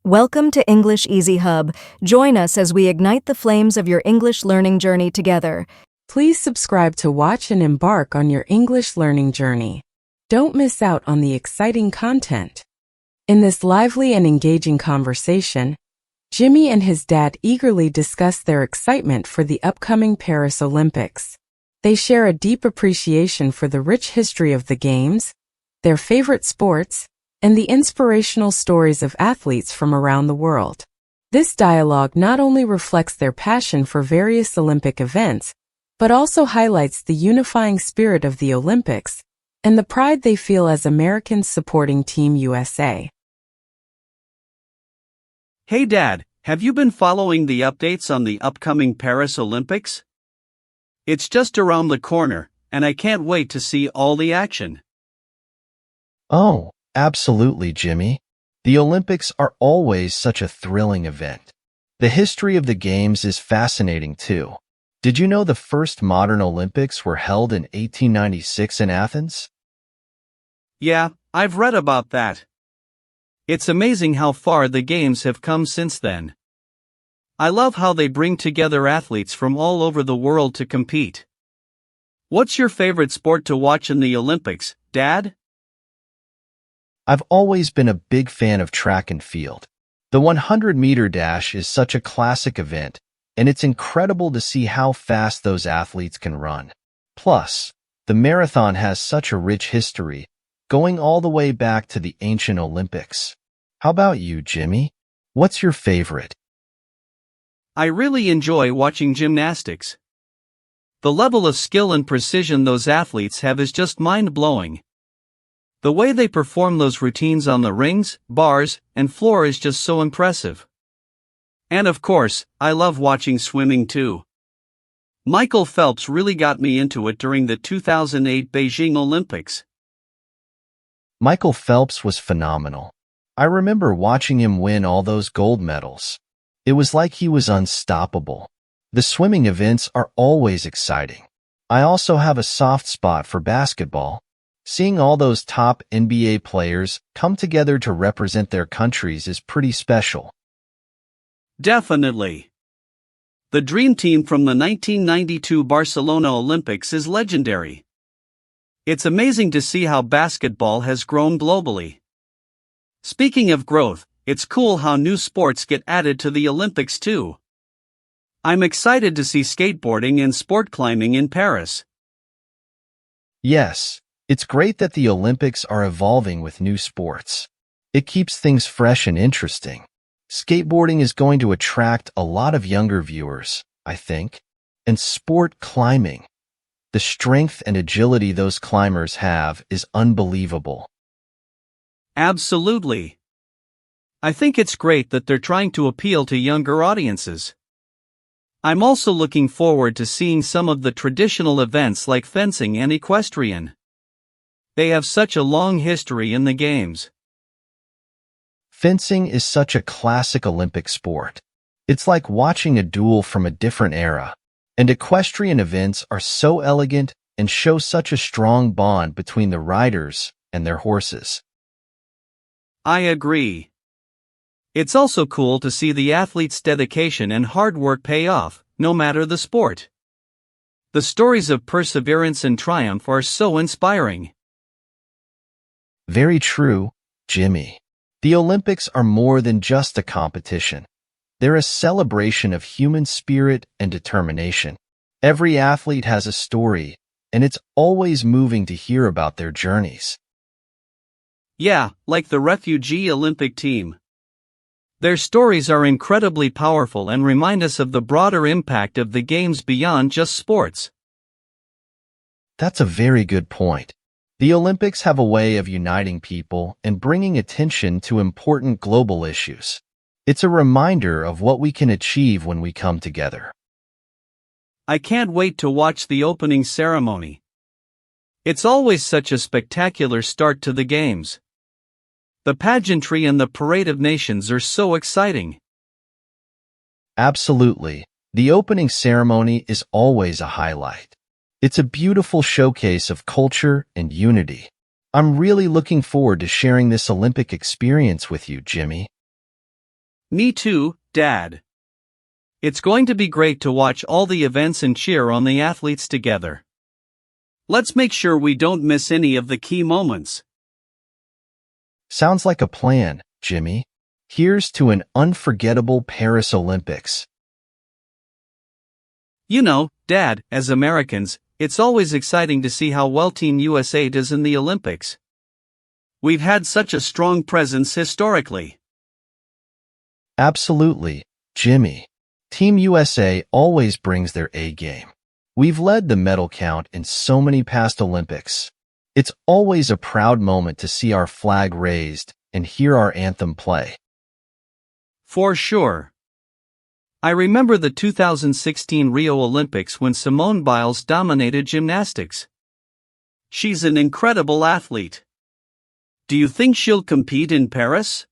Welcome to English Easy Hub. Join us as we ignite the flames of your English learning journey together. Please subscribe to watch and embark on your English learning journey. Don't miss out on the exciting content. In this lively and engaging conversation, Jimmy and his dad eagerly discuss their excitement for the upcoming Paris Olympics. They share a deep appreciation for the rich history of the Games, their favorite sports, and the inspirational stories of athletes from around the world. This dialogue not only reflects their passion for various Olympic events, but also highlights the unifying spirit of the Olympics and the pride they feel as Americans supporting Team USA. Hey Dad, have you been following the updates on the upcoming Paris Olympics? It's just around the corner, and I can't wait to see all the action. Oh, absolutely, Jimmy. The Olympics are always such a thrilling event. The history of the Games is fascinating too. Did you know the first modern Olympics were held in 1896 in Athens? Yeah, I've read about that. It's amazing how far the Games have come since then. I love how they bring together athletes from all over the world to compete. What's your favorite sport to watch in the Olympics, Dad? I've always been a big fan of track and field. The 100-meter dash is such a classic event, and it's incredible to see how fast those athletes can run. Plus, the marathon has such a rich history, going all the way back to the ancient Olympics. How about you, Jimmy? What's your favorite? I really enjoy watching gymnastics. The level of skill and precision those athletes have is just mind-blowing. The way they perform those routines on the rings, bars, and floor is just so impressive. And of course, I love watching swimming too. Michael Phelps really got me into it during the 2008 Beijing Olympics. Michael Phelps was phenomenal. I remember watching him win all those gold medals. It was like he was unstoppable. The swimming events are always exciting. I also have a soft spot for basketball. Seeing all those top NBA players come together to represent their countries is pretty special. Definitely. The Dream Team from the 1992 Barcelona Olympics is legendary. It's amazing to see how basketball has grown globally. Speaking of growth, it's cool how new sports get added to the Olympics too. I'm excited to see skateboarding and sport climbing in Paris. Yes, it's great that the Olympics are evolving with new sports. It keeps things fresh and interesting. Skateboarding is going to attract a lot of younger viewers, I think. And sport climbing. The strength and agility those climbers have is unbelievable. Absolutely. I think it's great that they're trying to appeal to younger audiences. I'm also looking forward to seeing some of the traditional events like fencing and equestrian. They have such a long history in the Games. Fencing is such a classic Olympic sport. It's like watching a duel from a different era. And equestrian events are so elegant and show such a strong bond between the riders and their horses. I agree. It's also cool to see the athletes' dedication and hard work pay off, no matter the sport. The stories of perseverance and triumph are so inspiring. Very true, Jimmy. The Olympics are more than just a competition. They're a celebration of human spirit and determination. Every athlete has a story, and it's always moving to hear about their journeys. Yeah, like the refugee Olympic team. Their stories are incredibly powerful and remind us of the broader impact of the Games beyond just sports. That's a very good point. The Olympics have a way of uniting people and bringing attention to important global issues. It's a reminder of what we can achieve when we come together. I can't wait to watch the opening ceremony. It's always such a spectacular start to the Games. The pageantry and the parade of nations are so exciting. Absolutely. The opening ceremony is always a highlight. It's a beautiful showcase of culture and unity. I'm really looking forward to sharing this Olympic experience with you, Jimmy. Me too, Dad. It's going to be great to watch all the events and cheer on the athletes together. Let's make sure we don't miss any of the key moments. Sounds like a plan, Jimmy. Here's to an unforgettable Paris Olympics. You know, Dad, as Americans, it's always exciting to see how well Team USA does in the Olympics. We've had such a strong presence historically. Absolutely, Jimmy. Team USA always brings their A game. We've led the medal count in so many past Olympics. It's always a proud moment to see our flag raised and hear our anthem play. For sure. I remember the 2016 Rio Olympics when Simone Biles dominated gymnastics. She's an incredible athlete. Do you think she'll compete in Paris?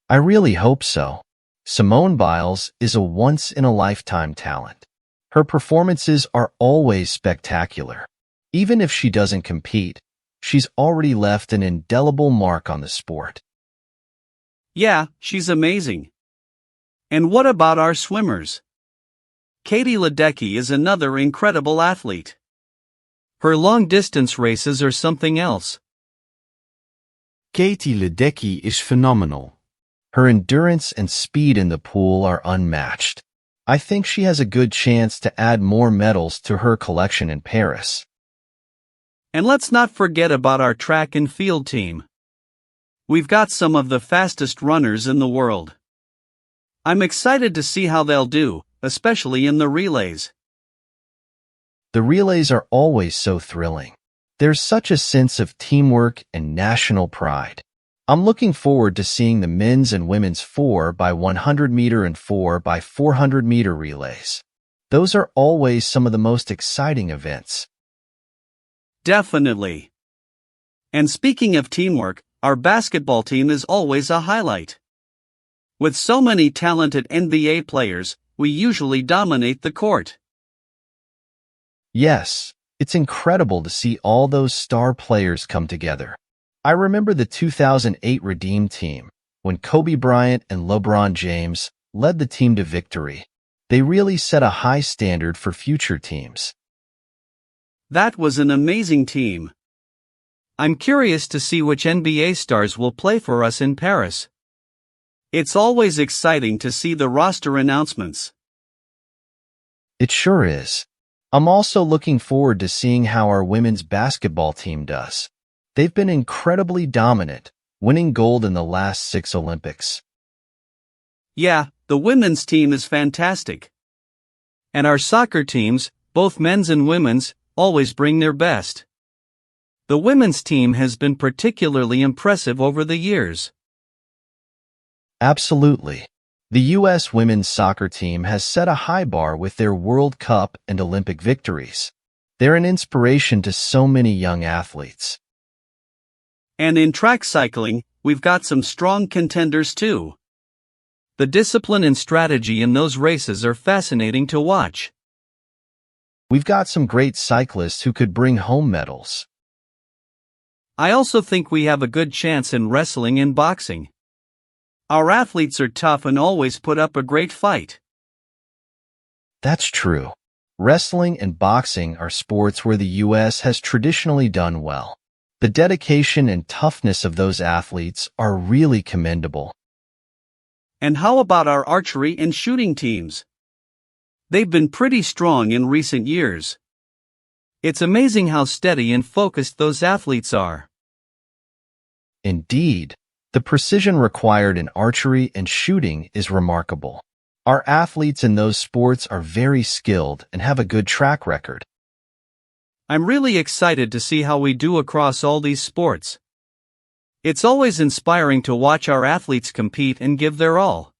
I really hope so. Simone Biles is a once-in-a-lifetime talent. Her performances are always spectacular. Even if she doesn't compete, she's already left an indelible mark on the sport. Yeah, she's amazing. And what about our swimmers? Katie Ledecky is another incredible athlete. Her long-distance races are something else. Katie Ledecky is phenomenal. Her endurance and speed in the pool are unmatched. I think she has a good chance to add more medals to her collection in Paris. And let's not forget about our track and field team. We've got some of the fastest runners in the world. I'm excited to see how they'll do, especially in the relays. The relays are always so thrilling. There's such a sense of teamwork and national pride. I'm looking forward to seeing the men's and women's 4x100 meter and 4x400 meter relays. Those are always some of the most exciting events. Definitely. And speaking of teamwork, our basketball team is always a highlight. With so many talented NBA players, we usually dominate the court. Yes, it's incredible to see all those star players come together. I remember the 2008 Redeem team, when Kobe Bryant and LeBron James led the team to victory. They really set a high standard for future teams. That was an amazing team. I'm curious to see which NBA stars will play for us in Paris. It's always exciting to see the roster announcements. It sure is. I'm also looking forward to seeing how our women's basketball team does. They've been incredibly dominant, winning gold in the last 6 Olympics. Yeah, the women's team is fantastic. And our soccer teams, both men's and women's, always bring their best. The women's team has been particularly impressive over the years. Absolutely. The U.S. women's soccer team has set a high bar with their World Cup and Olympic victories. They're an inspiration to so many young athletes. And in track cycling, we've got some strong contenders too. The discipline and strategy in those races are fascinating to watch. We've got some great cyclists who could bring home medals. I also think we have a good chance in wrestling and boxing. Our athletes are tough and always put up a great fight. That's true. Wrestling and boxing are sports where the U.S. has traditionally done well. The dedication and toughness of those athletes are really commendable. And how about our archery and shooting teams? They've been pretty strong in recent years. It's amazing how steady and focused those athletes are. Indeed, the precision required in archery and shooting is remarkable. Our athletes in those sports are very skilled and have a good track record. I'm really excited to see how we do across all these sports. It's always inspiring to watch our athletes compete and give their all.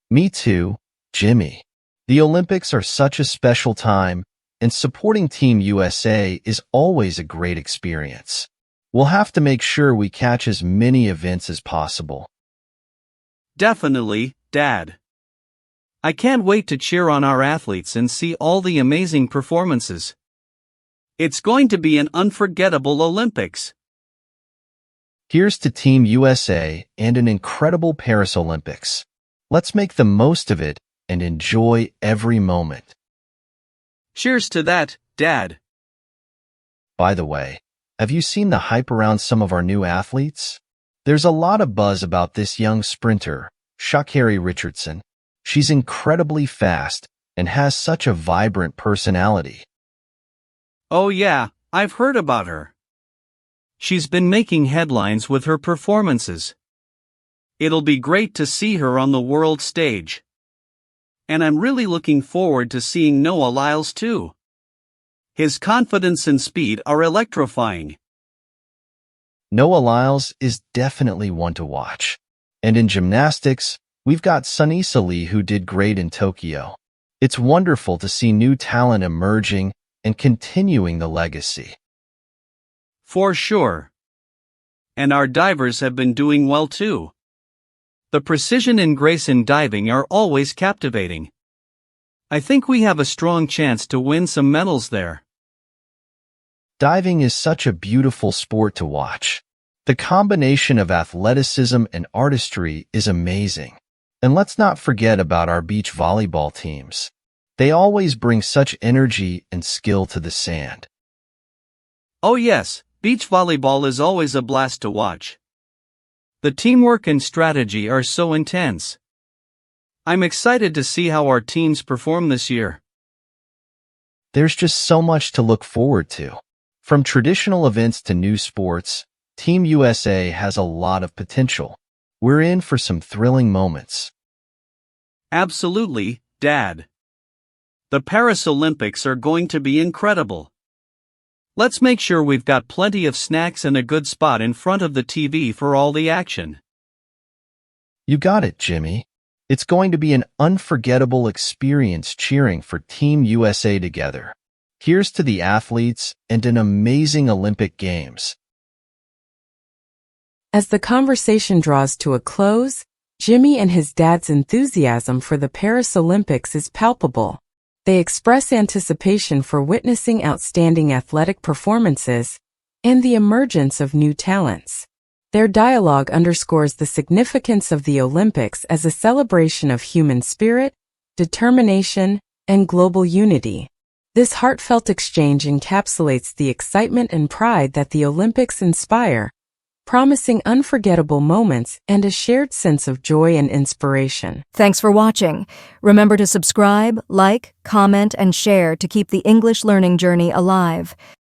Me too, Jimmy. The Olympics are such a special time, and supporting Team USA is always a great experience. We'll have to make sure we catch as many events as possible. Definitely, Dad. I can't wait to cheer on our athletes and see all the amazing performances. It's going to be an unforgettable Olympics. Here's to Team USA and an incredible Paris Olympics. Let's make the most of it and enjoy every moment. Cheers to that, Dad. By the way, have you seen the hype around some of our new athletes? There's a lot of buzz about this young sprinter, Sha'Carri Richardson. She's incredibly fast and has such a vibrant personality. Oh yeah, I've heard about her. She's been making headlines with her performances. It'll be great to see her on the world stage. And I'm really looking forward to seeing Noah Lyles too. His confidence and speed are electrifying. Noah Lyles is definitely one to watch. And in gymnastics, we've got Sunisa Lee who did great in Tokyo. It's wonderful to see new talent emerging and continuing the legacy. For sure. And our divers have been doing well too. The precision and grace in diving are always captivating. I think we have a strong chance to win some medals there. Diving is such a beautiful sport to watch. The combination of athleticism and artistry is amazing. And let's not forget about our beach volleyball teams. They always bring such energy and skill to the sand. Oh yes, beach volleyball is always a blast to watch. The teamwork and strategy are so intense. I'm excited to see how our teams perform this year. There's just so much to look forward to. From traditional events to new sports, Team USA has a lot of potential. We're in for some thrilling moments. Absolutely, Dad. The Paris Olympics are going to be incredible. Let's make sure we've got plenty of snacks and a good spot in front of the TV for all the action. You got it, Jimmy. It's going to be an unforgettable experience cheering for Team USA together. Here's to the athletes and an amazing Olympic Games. As the conversation draws to a close, Jimmy and his dad's enthusiasm for the Paris Olympics is palpable. They express anticipation for witnessing outstanding athletic performances and the emergence of new talents. Their dialogue underscores the significance of the Olympics as a celebration of human spirit, determination, and global unity. This heartfelt exchange encapsulates the excitement and pride that the Olympics inspire, promising unforgettable moments and a shared sense of joy and inspiration. Thanks for watching. Remember to subscribe, like, comment, and share to keep the English learning journey alive.